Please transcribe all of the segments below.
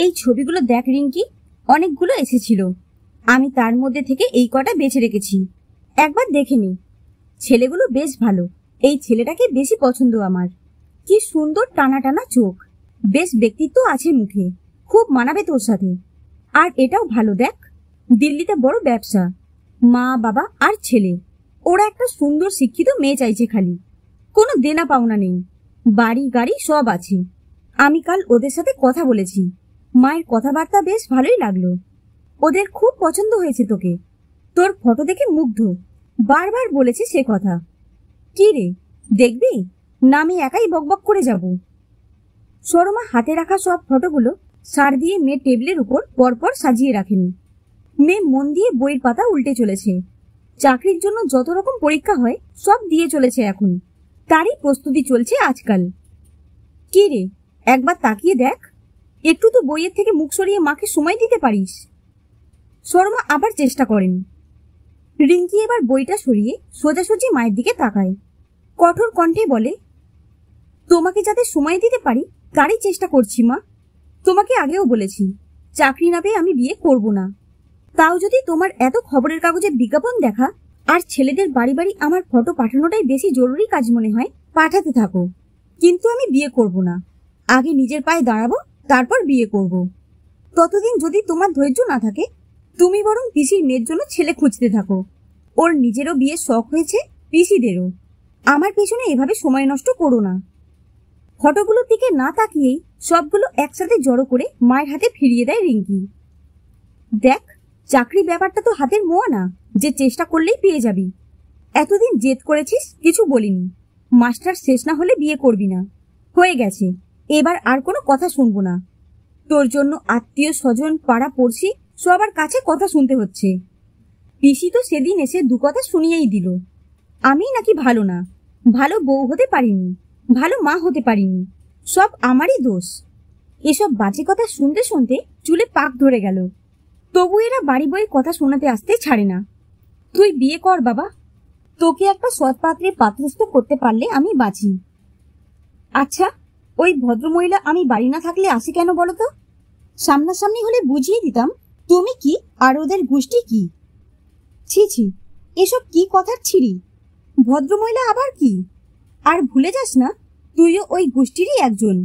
এই ছবিগুলো দেখ রিঙ্কি, অনেকগুলো এসেছিল। আমি তার মধ্যে থেকে এই কটা বেছে রেখেছি, একবার দেখে নি। ছেলেগুলো বেশ ভালো। এই ছেলেটাকে বেশি পছন্দ আমার। কি সুন্দর টানা টানা চোখ, বেশ ব্যক্তিত্ব আছে মুখে, খুব মানাবে তোর সাথে। আর এটাও ভালো, দেখ দিল্লিতে বড় ব্যবসা, মা বাবা আর ছেলে। ওরা একটা সুন্দর শিক্ষিত মেয়ে চাইছে, খালি কোনো দেনা পাওনা নেই, বাড়ি গাড়ি সব আছে। আমি কাল ওদের সাথে কথা বলেছি, মায়ের কথাবার্তা বেশ ভালোই লাগলো। ওদের খুব পছন্দ হয়েছে তোকে, তোর ফটো দেখে মুগ্ধ, বারবার বলেছে সে কথা। কি রে, দেখবি না আমি একাই বকবক করে যাব? সরমা হাতে রাখা সব ফটোগুলো সার দিয়ে মেয়ে টেবিলের উপর পরপর সাজিয়ে রাখেন। মেয়ে মন দিয়ে বইয়ের পাতা উল্টে চলেছে। চাকরির জন্য যত রকম পরীক্ষা হয় সব দিয়ে চলেছে এখন, তারই প্রস্তুতি চলছে আজকাল। কি রে, একবার তাকিয়ে দেখ, একটু তো বইয়ের থেকে মুখ সরিয়ে মাকে সময় দিতে পারিস। শর্মা আবার চেষ্টা করেন। রিঙ্কি এবার বইটা সরিয়ে সোজাসুজি মায়ের দিকে তাকায়, কঠোর কণ্ঠে বলে, তোমাকে যাতে সময় দিতে পারি তারই চেষ্টা করছি মা। তোমাকে আগেও বলেছি, চাকরি না পেয়ে আমি বিয়ে করব না। তাও যদি তোমার এত খবরের কাগজে বিজ্ঞাপন দেখা আর ছেলেদের বাড়ি বাড়ি আমার ফটো পাঠানোটাই বেশি জরুরি কাজ মনে হয়, পাঠাতে থাকো, কিন্তু আমি বিয়ে করব না। আগে নিজের পায়ে দাঁড়াবো, তারপর বিয়ে করব। ততদিন যদি তোমার ধৈর্য না থাকে, তুমি বরং পিসির মেয়ের জন্য ছেলে খুঁজতে থাকো। ওর নিজেরও বিয়ের শখ হয়েছে, পিসিদেরও। আমার পেছনে এভাবে সময় নষ্ট করো না। ফটোগুলোর দিকে না তাকিয়েই সবগুলো একসাথে জড়ো করে মায়ের হাতে ফিরিয়ে দেয় রিঙ্কি। দেখ, চাকরি ব্যাপারটা তো হাতের মোয়া না যে চেষ্টা করলেই পেয়ে যাবি। এতদিন জেদ করেছিস, কিছু বলিনি। মাস্টার শেষ না হলে বিয়ে করবি না, হয়ে গেছে। এবার আর কোনো কথা শুনবো না। তোর জন্য আত্মীয় স্বজন পাড়া পড়শি সবার কাছে কথা শুনতে হচ্ছে। পিসি তো সেদিন এসে দু কথা শুনিয়েই দিল, আমি নাকি ভালো না, ভালো বউ হতে পারিনি, ভালো মা হতে পারিনি, সব আমারই দোষ। এসব বাজে কথা শুনতে শুনতে চুলে পাক ধরে গেল। তবু এরা বাড়ি বইয়ের কথা শোনাতে আসতে ছাড়ে না। তুই বিয়ে কর বাবা, তোকে একটা সৎ পাত্রে পাত্রস্থ করতে পারলে আমি বাঁচি। আচ্ছা, ওই ভদ্রমহিলা আমি বাড়ি না থাকলে আসি কেন বলো তো? সামনাসামনি হলে বুঝিয়ে দিতাম তুমি কি আর ওদের গোষ্ঠী কি। ছি ছি, এসব কি কথার ছিরি? ভদ্রমহিলা আবার কি? আর ভুলে যাস না, তুইও ওই গোষ্ঠীরই একজন।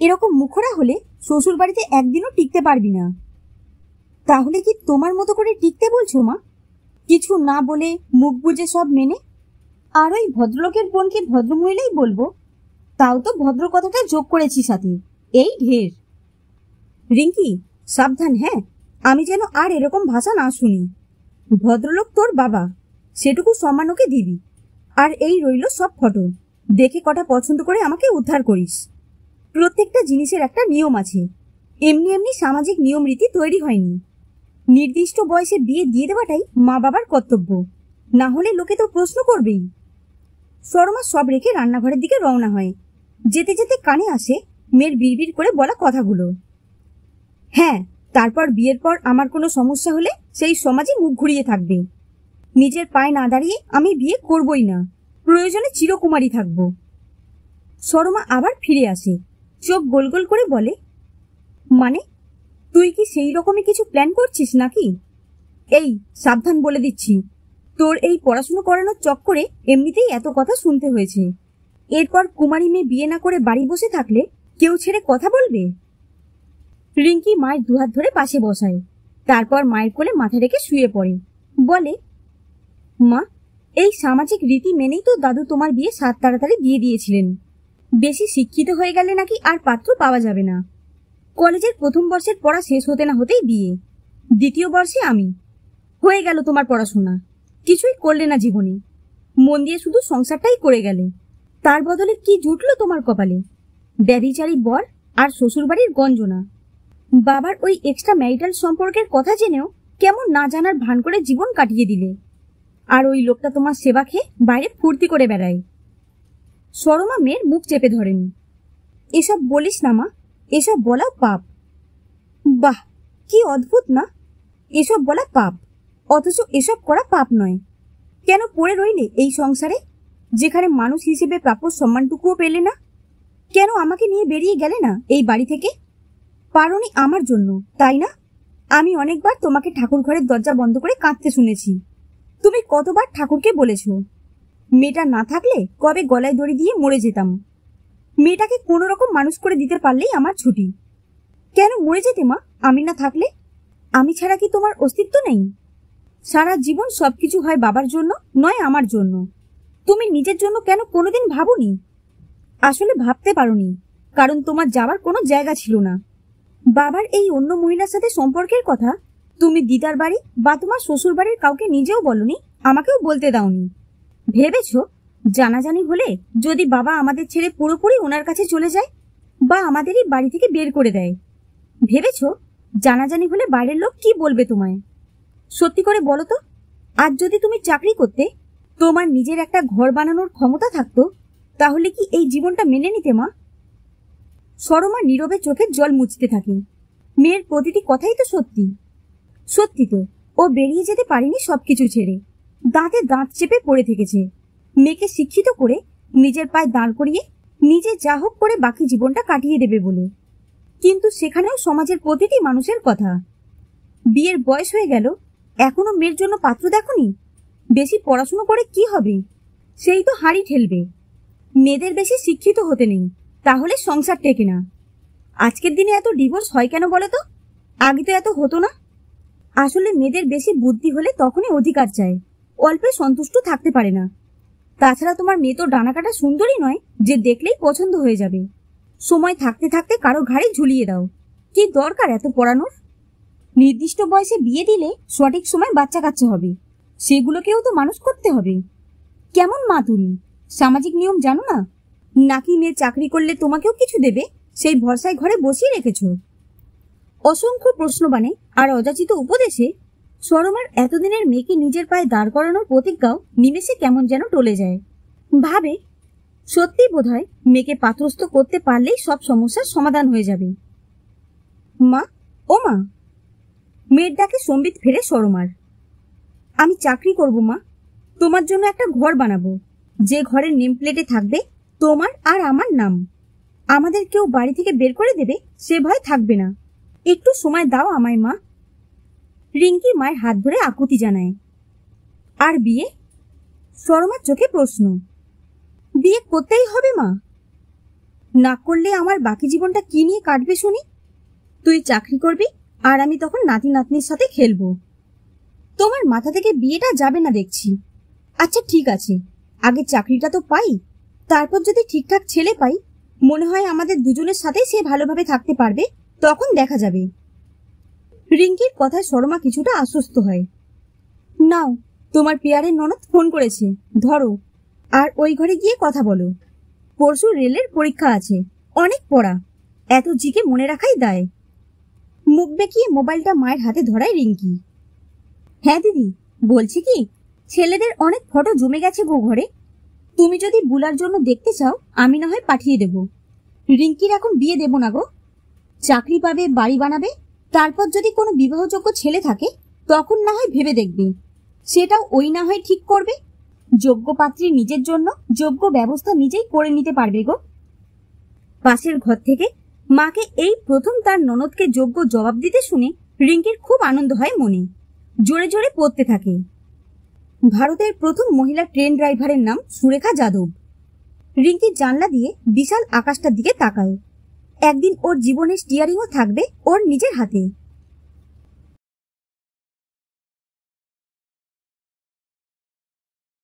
এরকম মুখরা হলে শ্বশুর বাড়িতে একদিনও টিকতে পারবি না। তাহলে কি তোমার মতো করে টিকতে বলছো মা? কিছু না বলে মুখ বুজে সব মেনে? আর ওই ভদ্রলোকের বোনকে ভদ্রমহিলাই বলবো, তাও তো ভদ্র কথাটা যোগ করেছি সাথে, এই ঢের। রিঙ্কি, সাবধান হ্যাঁ, আমি যেন আর এরকম ভাষা না শুনি। ভদ্রলোক তোর বাবা, সেটুকু সম্মান ওকে দিবি। আর এই রইল সব ফটো, দেখে কটা পছন্দ করে আমাকে উদ্ধার করিস। প্রত্যেকটা জিনিসের একটা নিয়ম আছে, এমনি এমনি সামাজিক নিয়ম রীতি তৈরি হয়নি। নির্দিষ্ট বয়সে বিয়ে দিয়ে দেওয়াটাই মা বাবার কর্তব্য, না হলে লোকে তো প্রশ্ন করবেই। শর্মা সব রেখে রান্নাঘরের দিকে রওনা হয়। যেতে যেতে কানে আসে মেয়ের বিড়বিড় করে বলা কথাগুলো। হ্যাঁ, তারপর বিয়ের পর আমার কোনো সমস্যা হলে সেই সমাজে মুখ ঘুরিয়ে থাকবে। নিজের পায়ে না দাঁড়িয়ে আমি বিয়ে করবই না, প্রয়োজনে চিরকুমারী থাকব। শর্মা আবার ফিরে আসে, চোখ গোল গোল করে বলে, মানে তুই কি সেই রকমই কিছু প্ল্যান করছিস নাকি? এই সাবধান বলে দিচ্ছি, তোর এই পড়াশুনো করানোর চক্করে এমনিতেই এত কথা শুনতে হয়েছে। এরপর কুমারী মেয়ে বিয়ে না করে বাড়ি বসে থাকলে কেউ ছেড়ে কথা বলবে? রিঙ্কি মায়ের দুহাত ধরে পাশে বসায়, তারপর মায়ের কোলে মাথা রেখে শুয়ে পড়ে। বলে, মা, এই সামাজিক রীতি মেনেই তো দাদু তোমার বিয়ে সাত তাড়াতাড়ি দিয়ে দিয়েছিলেন। বেশি শিক্ষিত হয়ে গেলে নাকি আর পাত্র পাওয়া যাবে না। কলেজের প্রথম বর্ষের পড়া শেষ হতে না হতেই বিয়ে, দ্বিতীয় বর্ষে আমি। হয়ে গেল তোমার পড়াশোনা, কিছুই করলে না জীবনে, মন দিয়ে শুধু সংসারটাই করে গেলে। তার বদলে কি জুটলো তোমার কপালে? ব্যভিচারী বর আর শ্বশুরবাড়ির গঞ্জনা। বাবার ওই এক্সট্রা ম্যারিটাল সম্পর্কের কথা জেনেও কেমন না জানার ভান করে জীবন কাটিয়ে দিলে। আর ওই লোকটা তোমার সেবা খেয়ে বাইরে ফুর্তি করে বেড়ায়। শর্মা মেয়ের মুখ চেপে ধরেন। এসব বলিস না মা, এসব বলা পাপ। বাহ, কি অদ্ভুত না, এসব বলা পাপ, অথচ এসব করা পাপ নয়। কেন পড়ে রইলে এই সংসারে, যেখানে মানুষ হিসেবে প্রাপ্য সম্মানটুকুও পেলে না? কেন আমাকে নিয়ে বেরিয়ে গেলে না এই বাড়ি থেকে? পারোনি আমার জন্য, তাই না? আমি অনেকবার তোমাকে ঠাকুর ঘরের দরজা বন্ধ করে কাঁদতে শুনেছি। তুমি কতবার ঠাকুরকে বলেছ, মেয়েটা না থাকলে কবে গলায় দড়ি দিয়ে মরে যেতাম। মেয়েটাকে কোনো রকম মানুষ করে দিতে পারলেই আমার ছুটি। কেন মরে যেতে মা, আমি না থাকলে? আমি ছাড়া কি তোমার অস্তিত্ব নেই? সারা জীবন সবকিছু হয় বাবার জন্য, নয় আমার জন্য। তুমি নিজের জন্য কেন কোনোদিন ভাবোনি? আসলে ভাবতে পারোনি, কারণ তোমার যাওয়ার কোনো জায়গা ছিল না। বাবার এই অন্য মহিলার সাথে সম্পর্কের কথা তুমি দিদার বাড়ি বা তোমার শ্বশুর বাড়ির কাউকে নিজেও বলনি, আমাকেও বলতে দাওনি। ভেবেছ জানাজানি হলে যদি বাবা আমাদের ছেড়ে পুরোপুরি ওনার কাছে চলে যায় বা আমাদেরই বাড়ি থেকে বের করে দেয়? ভেবেছ জানাজানি হলে বাইরের লোক কি বলবে তোমায়? সত্যি করে বলো তো, আজ যদি তুমি চাকরি করতে, তোমার নিজের একটা ঘর বানানোর ক্ষমতা থাকতো, তাহলে কি এই জীবনটা মেনে নিতে মা? সরমা নীরবে চোখের জল মুছতে থাকে। মেয়ের প্রতিটি কথাই তো সত্যি। সত্যি তো, ও বেরিয়ে যেতে পারেনি সবকিছু ছেড়ে, দাঁতে দাঁত চেপে পড়ে থেকেছে মেয়েকে শিক্ষিত করে নিজের পায়ে দাঁড় করিয়ে নিজে যা হোক করে বাকি জীবনটা কাটিয়ে দেবে বলে। কিন্তু সেখানেও সমাজের প্রতিটি মানুষের কথা। বিয়ের বয়স হয়ে গেল, এখনো মেয়ের জন্য পাত্র দেখনি? বেশি পড়াশুনো করে কি হবে? সেই তো হাঁড়ি ঠেলবে। মেয়েদের বেশি শিক্ষিত হতে নেই, তাহলে সংসার টেকে না। আজকের দিনে এত ডিভোর্স হয় কেন বলো তো? আগে তো এত হতো না। আসলে মেয়েদের বেশি বুদ্ধি হলে তখনই অধিকার চায়, অল্পে সন্তুষ্ট থাকতে পারে না। তাছাড়া তোমার মেয়ে তো ডানা কাটা সুন্দরী নয় যে দেখলেই পছন্দ হয়ে যাবে। সময় থাকতে থাকতে কারো ঘাড়ে ঝুলিয়ে দাও। কি দরকার এত পড়ানোর? নির্দিষ্ট বয়সে বিয়ে দিলে সঠিক সময় বাচ্চা কাচ্চা হবে, সেগুলোকেও তো মানুষ করতে হবে। কেমন মা তুমি? সামাজিক নিয়ম জানো না? নাকি মেয়ে চাকরি করলে তোমাকেও কিছু দেবে, সেই ভরসায় ঘরে বসিয়ে রেখেছ? অসংখ্য প্রশ্নবাণে আর অযাচিত উপদেশে সরমার এতদিনের মেয়েকে নিজের পায়ে দাঁড় করানোর প্রতিজ্ঞাও নিমেষে কেমন যেন টলে যায়। ভাবে, সত্যি বোধহয় মেয়েকে পাত্রস্থ করতে পারলেই সব সমস্যার সমাধান হয়ে যাবে। মা, ও মা! মেয়ের ডাকে সম্বিত ফেরে সরমার। আমি চাকরি করব মা, তোমার জন্য একটা ঘর বানাবো, যে ঘরের নেম প্লেটে থাকবে তোমার আর আমার নাম। আমাদের কেউ বাড়ি থেকে বের করে দেবে সে ভয় থাকবে না। একটু সময় দাও আমায় মা। রিঙ্কি মায়ের হাত ধরে আকুতি জানায়। আর বিয়ে? সরমার চোখে প্রশ্ন। বিয়ে করতেই হবে মা। না করলে আমার বাকি জীবনটা কি নিয়ে কাটবে শুনি? তুই চাকরি করবি আর আমি তখন নাতি নাতনির সাথে খেলবো। তোমার মাথা থেকে বিয়েটা যাবে না দেখছি। আচ্ছা ঠিক আছে, আগে চাকরিটা তো পাই, তারপর যদি ঠিকঠাক ছেলে পাই, মনে হয় আমাদের দুজনের সাথেই সে ভালোভাবে থাকতে পারবে, তখন দেখা যাবে। রিঙ্কির কথায় সরমা কিছুটা আশ্বস্ত হয়। নাও, তোমার পেয়ারের ননদ ফোন করেছে, ধরো আর ওই ঘরে গিয়ে কথা বলো। পরশু রেলের পরীক্ষা আছে, অনেক পড়া, এত জিকে মনে রাখাই দায়। মুখ বেঁকিয়ে মোবাইলটা মায়ের হাতে ধরায় রিঙ্কি। হ্যাঁ দিদি, বলছি কি, ছেলেদের অনেক ফটো জমে গেছে গো ঘরে। তুমি যদি বুলার জন্য দেখতে চাও আমি না হয় পাঠিয়ে দেব। রিঙ্কির এখন বিয়ে দেব না গো। চাকরি পাবে, বাড়ি বানাবে, তারপর যদি কোনো বিবাহযোগ্য ছেলে থাকে তখন না হয় ভেবে দেখবে। সেটাও ওই না হয় ঠিক করবে। যোগ্য পাত্রী নিজের জন্য যোগ্য ব্যবস্থা নিজেই করে নিতে পারবে গো। পাশের ঘর থেকে মাকে এই প্রথম তার ননদকে যোগ্য জবাব দিতে শুনে রিঙ্কির খুব আনন্দ হয় মনে, জোরে জোরে পড়তে থাকে। ভারতের প্রথম মহিলা ট্রেন ড্রাইভারের নাম সুরেখা যাদব। রিঙ্কি জানলা দিয়ে বিশাল আকাশটার দিকে তাকায়। একদিন ওর জীবনের স্টিয়ারিংও থাকবে ওর নিজের হাতে।